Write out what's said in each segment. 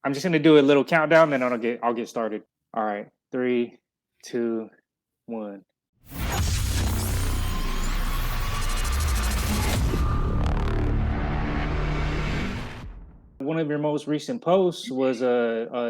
I'm just gonna do a little countdown, then I'll get started. All right, three, two, one. One of your most recent posts was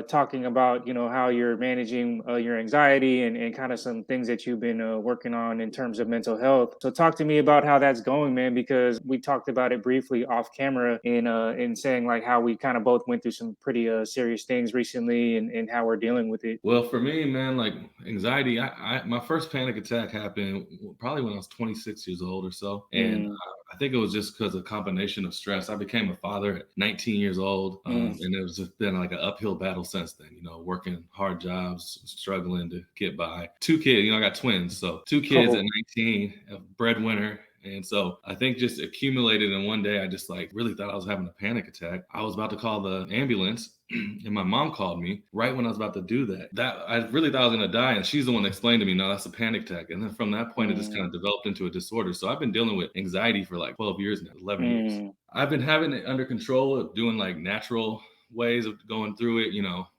talking about how you're managing your anxiety and kind of some things that you've been working on in terms of mental health. So talk to me about how that's going, man, because we talked about it briefly off camera in saying like how we kind of both went through some pretty serious things recently and how we're dealing with it. Well, for me, man, like anxiety, my first panic attack happened probably when I was 26 years old or so, and Mm, I think it was just because of a combination of stress. I became a father at 19 years old, mm, and it was just been like an uphill battle since then. Working hard jobs, struggling to get by. Two kids, I got twins, so two kids at oh, 19, a breadwinner. And so I think just accumulated in one day, I just like really thought I was having a panic attack. I was about to call the ambulance and my mom called me right when I was about to do that. That I really thought I was gonna die, and she's the one that explained to me, no, that's a panic attack. And then from that point, it just kind mm, of developed into a disorder. So I've been dealing with anxiety for like 12 years now, 11 years. mm, I've been having it under control of doing like natural ways of going through it,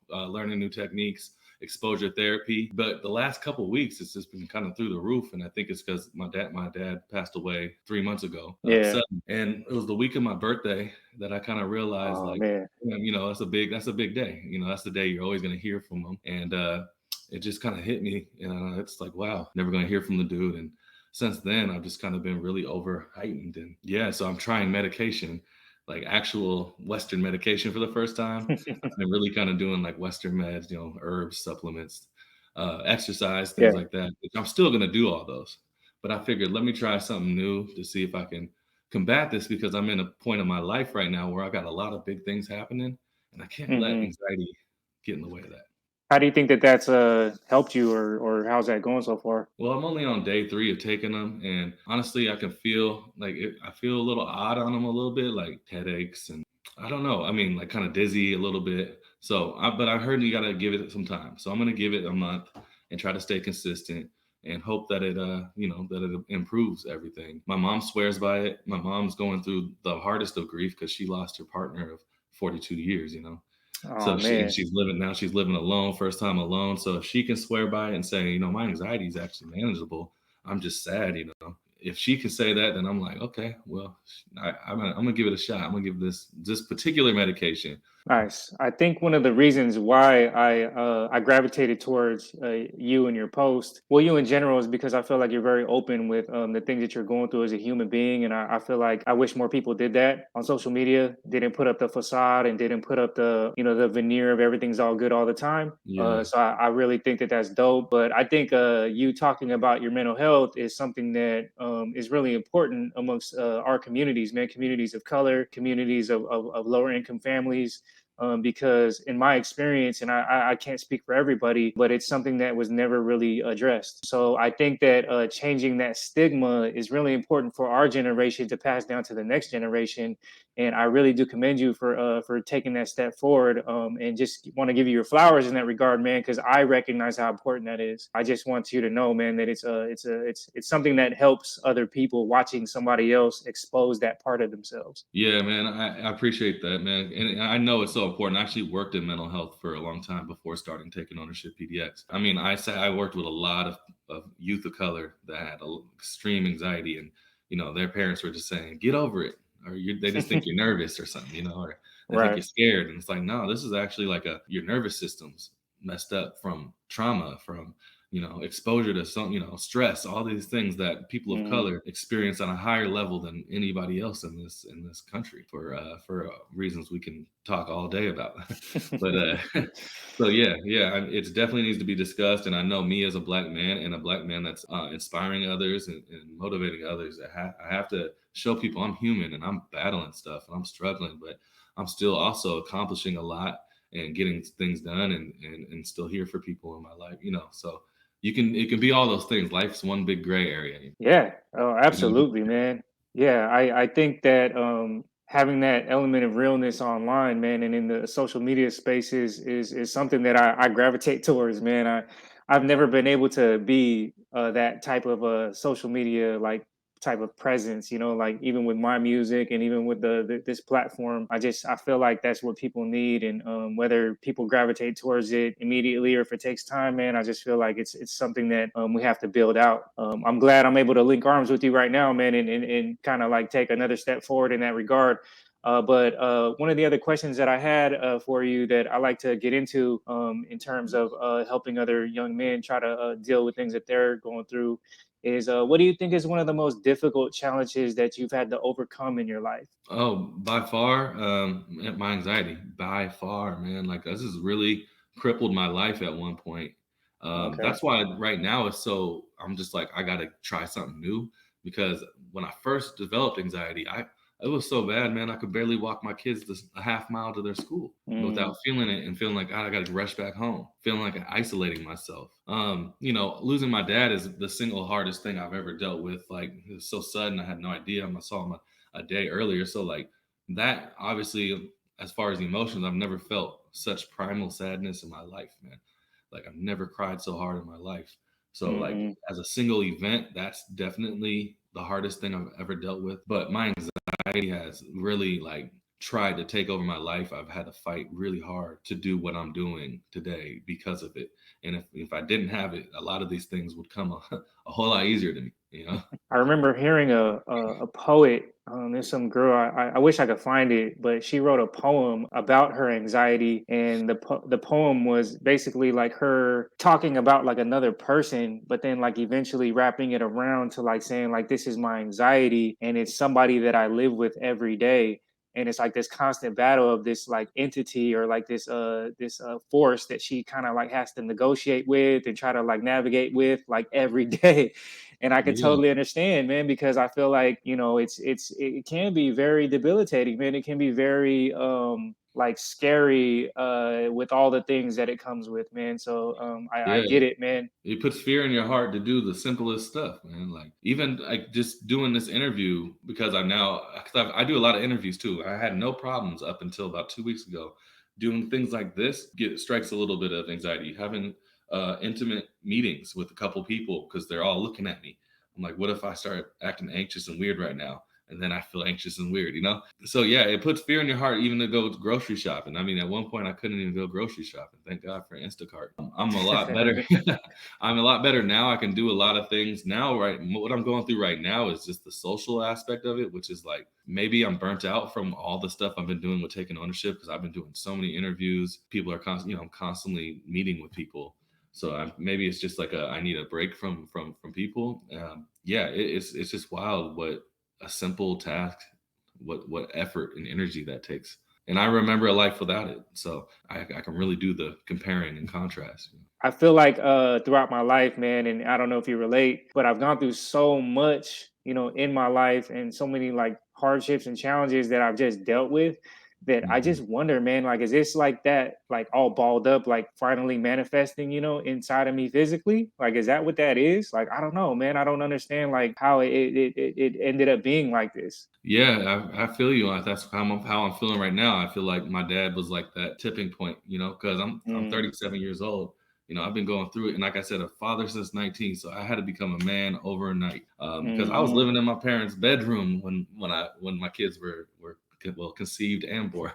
learning new techniques, exposure therapy. But the last couple of weeks, it's just been kind of through the roof, and I think it's because my dad passed away 3 months ago, yeah. sudden, and it was the week of my birthday that I kind of realized Oh like, man. that's a big day. That's the day you're always going to hear from them, and it just kind of hit me, and it's like, wow, never going to hear from the dude. And since then, I've just kind of been really over heightened, and yeah, so I'm trying medication, like actual Western medication for the first time. I've been really kind of doing like Western meds, herbs, supplements, exercise, things Yeah. like that. I'm still going to do all those, but I figured let me try something new to see if I can combat this, because I'm in a point of my life right now where I got a lot of big things happening, and I can't let Hmm. anxiety get in the way of that. How do you think that that's helped you, or how's that going so far? Well, I'm only on day 3 of taking them, and honestly, I can feel like I feel a little odd on them a little bit, like headaches, and I don't know. I mean, like kind of dizzy a little bit. But I heard you got to give it some time. So I'm gonna give it a month and try to stay consistent and hope that it improves everything. My mom swears by it. My mom's going through the hardest of grief because she lost her partner of 42 years. Oh So man. she's living alone, first time alone. So if she can swear by it and say, my anxiety is actually manageable, I'm just sad. If she can say that, then I'm like, okay, well, I'm gonna give it a shot. I'm gonna give this particular medication. Nice. I think one of the reasons why I gravitated towards you and your post, well, you in general, is because I feel like you're very open with the things that you're going through as a human being, and I feel like I wish more people did that on social media. Didn't put up the facade and didn't put up the veneer of everything's all good all the time. Yeah, So I really think that that's dope. But I think you talking about your mental health is something that is really important amongst our communities, man, communities of color, communities of lower income families, because in my experience, and I can't speak for everybody, but it's something that was never really addressed. So I think that changing that stigma is really important for our generation to pass down to the next generation. And I really do commend you for taking that step forward. And just want to give you your flowers in that regard, man, because I recognize how important that is. I just want you to know, man, that it's something that helps other people watching somebody else expose that part of themselves. yeah, man. I appreciate that, man, and I know it's so important. I actually worked in mental health for a long time before starting taking ownership PDX. I mean, I worked with a lot of youth of color that had extreme anxiety, and their parents were just saying, "Get over it," or they just think you're nervous or something, or they think Right. you're scared, and it's like, no, this is actually like your nervous system's messed up from trauma, from exposure to some, stress, all these things that people of Mhm. color experience on a higher level than anybody else in this country for reasons we can talk all day about. But so yeah, it definitely needs to be discussed. And I know me as a black man, and a black man that's inspiring others and motivating others, I have to show people I'm human and I'm battling stuff and I'm struggling, but I'm still also accomplishing a lot and getting things done, and still here for people in my life. So it can be all those things. Life's one big gray area. Yeah. Oh, You're gonna get absolutely, man. Yeah, I think that having that element of realness online, man, and in the social media spaces is something that I gravitate towards, man. I've never been able to be that type of social media like type of presence, like even with my music and even with this platform. I feel like that's what people need. And whether people gravitate towards it immediately or if it takes time, man, I just feel like it's something that we have to build out. I'm glad I'm able to link arms with you right now, man, and kind of like take another step forward in that regard. But one of the other questions that I had for you that I like to get into in terms of helping other young men try to deal with things that they're going through is what do you think is one of the most difficult challenges that you've had to overcome in your life? Oh, by far, my anxiety, by far, man. Like this has really crippled my life at one point. Okay. That's why right now it's so. I'm just like I got to try something new because when I first developed anxiety, I it was so bad, man. I could barely walk my kids a half mile to their school Mm, without feeling it and feeling like "God, I got to rush back home, feeling like I'm isolating myself. Losing my dad is the single hardest thing I've ever dealt with. Like it was so sudden, I had no idea. I saw him a day earlier. So like that obviously as far as emotions, I've never felt such primal sadness in my life, man. Like I've never cried so hard in my life. So like hmm. as a single event, that's definitely the hardest thing I've ever dealt with. But my anxiety has really like tried to take over my life. I've had to fight really hard to do what I'm doing today because of it. And if I didn't have it, a lot of these things would come a whole lot easier to me, you know? I remember hearing a poet. There's some girl. I wish I could find it, but she wrote a poem about her anxiety, and the poem was basically like her talking about like another person, but then like eventually wrapping it around to like saying like this is my anxiety, and it's somebody that I live with every day. And it's like this constant battle of this like entity or like this force that she kind of like has to negotiate with and try to like navigate with like every day. And I could Yeah. totally understand, man, because I feel like it can be very debilitating, man. It can be very like scary with all the things that it comes with, man. So I Yeah. get it, man. It puts fear in your heart to do the simplest stuff, man. Like even like just doing this interview because I'm now because I do a lot of interviews too. I had no problems up until about 2 weeks ago. Doing things like this strikes a little bit of anxiety. Having intimate meetings with a couple people because they're all looking at me. I'm like, what if I start acting anxious and weird right now? And then I feel anxious and weird, you know? So yeah, it puts fear in your heart even to go grocery shopping. I mean, at one point I couldn't even go grocery shopping. Thank God for Instacart. I'm a lot better. I'm a lot better now. I can do a lot of things now. Right, what I'm going through right now is just the social aspect of it, which is like maybe I'm burnt out from all the stuff I've been doing with taking ownership because I've been doing so many interviews. People are constantly, I'm constantly meeting with people. So maybe it's just like I need a break from people. Yeah, it's just wild what a simple task, what effort and energy that takes. And I remember a life without it, so I can really do the comparing and contrast. I feel like throughout my life, man, and I don't know if you relate, but I've gone through so much, in my life and so many like hardships and challenges that I've just dealt with that I Mhm. just wonder, man, like, is this like that, like all balled up, like finally manifesting, inside of me physically? Like, is that what that is? Like, I don't know, man. I don't understand like how it ended up being like this. Yeah, I feel you. That's how I'm feeling right now. I feel like my dad was like that tipping point, because I'm Mm, 37 years old. I've been going through it, and like I said, a father since 19. So I had to become a man overnight because I was hmm. living in my parents' bedroom when my kids were well conceived and born.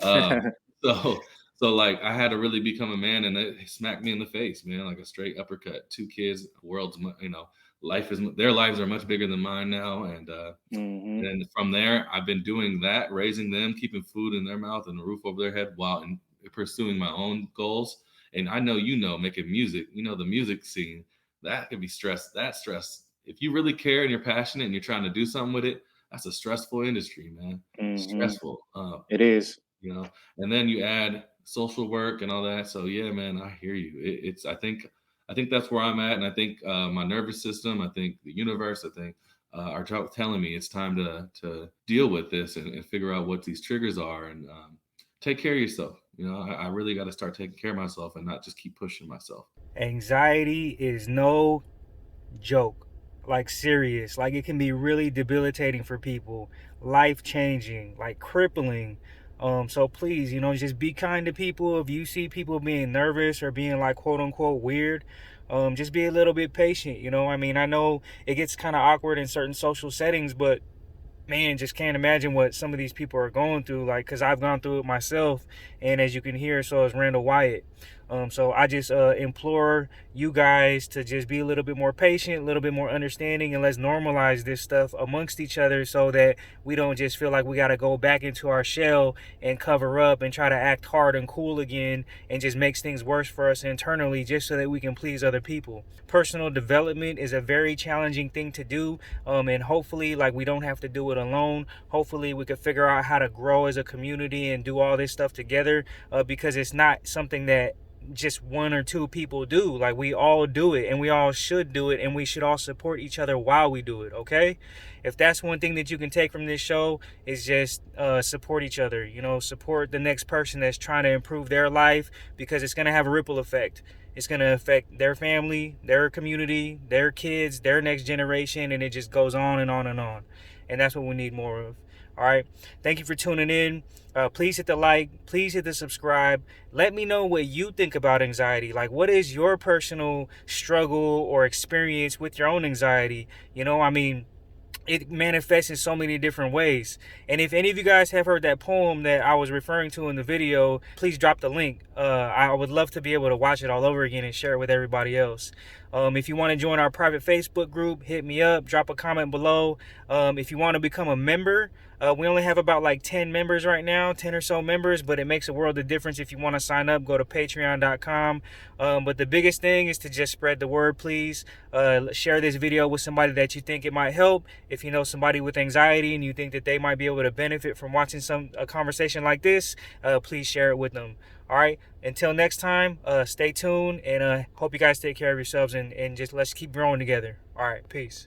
Um, so like I had to really become a man, and it smacked me in the face, man, like a straight uppercut. Two kids, life is their lives are much bigger than mine now, Hmm. and from there, I've been doing that, raising them, keeping food in their mouth and a roof over their head while pursuing my own goals. And I know, making music, the music scene, that can be stress. That stress, if you really care and you're passionate and you're trying to do something with it, that's a stressful industry, man. Hmm. Stressful. It is. And then you add social work and all that. So yeah, man, I hear you. I think that's where I'm at, and I think my nervous system, I think the universe, I think are telling me it's time to deal with this and figure out what these triggers are and take care of yourself. I really got to start taking care of myself and not just keep pushing myself. Anxiety is no joke. Like serious. Like it can be really debilitating for people, life changing, like crippling. So please, just be kind to people. If you see people being nervous or being like quote unquote weird, just be a little bit patient. I mean, I know it gets kind of awkward in certain social settings, but man, just can't imagine what some of these people are going through, like, because I've gone through it myself, and as you can hear, so has Randall Wyatt. So I just implore you guys to just be a little bit more patient, a little bit more understanding, and let's normalize this stuff amongst each other so that we don't just feel like we got to go back into our shell and cover up and try to act hard and cool again, and just makes things worse for us internally just so that we can please other people. Personal development is a very challenging thing to do, and hopefully, like, we don't have to do it alone. Hopefully we could figure out how to grow as a community and do all this stuff together, because it's not something that just one or two people do. Like, we all do it, and we all should do it, and we should all support each other while we do it. Okay, if that's one thing that you can take from this show, is just support each other. Support the next person that's trying to improve their life, because it's going to have a ripple effect. It's going to affect their family, their community, their kids, their next generation, and it just goes on and on and on. And that's what we need more of. All right. Thank you for tuning in. Please hit the like. Please hit the subscribe. Let me know what you think about anxiety. Like, what is your personal struggle or experience with your own anxiety? I mean, it manifests in so many different ways. And if any of you guys have heard that poem that I was referring to in the video, please drop the link. I would love to be able to watch it all over again and share it with everybody else. If you want to join our private Facebook group, hit me up, drop a comment below. If you want to become a member, we only have about like 10 members right now, 10 or so members, but it makes a world of difference. If you want to sign up, go to patreon.com. But the biggest thing is to just spread the word, please. Share this video with somebody that you think it might help. If you know somebody with anxiety and you think that they might be able to benefit from watching a conversation like this, please share it with them. All right. Until next time, stay tuned, and hope you guys take care of yourselves, and just let's keep growing together. All right. Peace.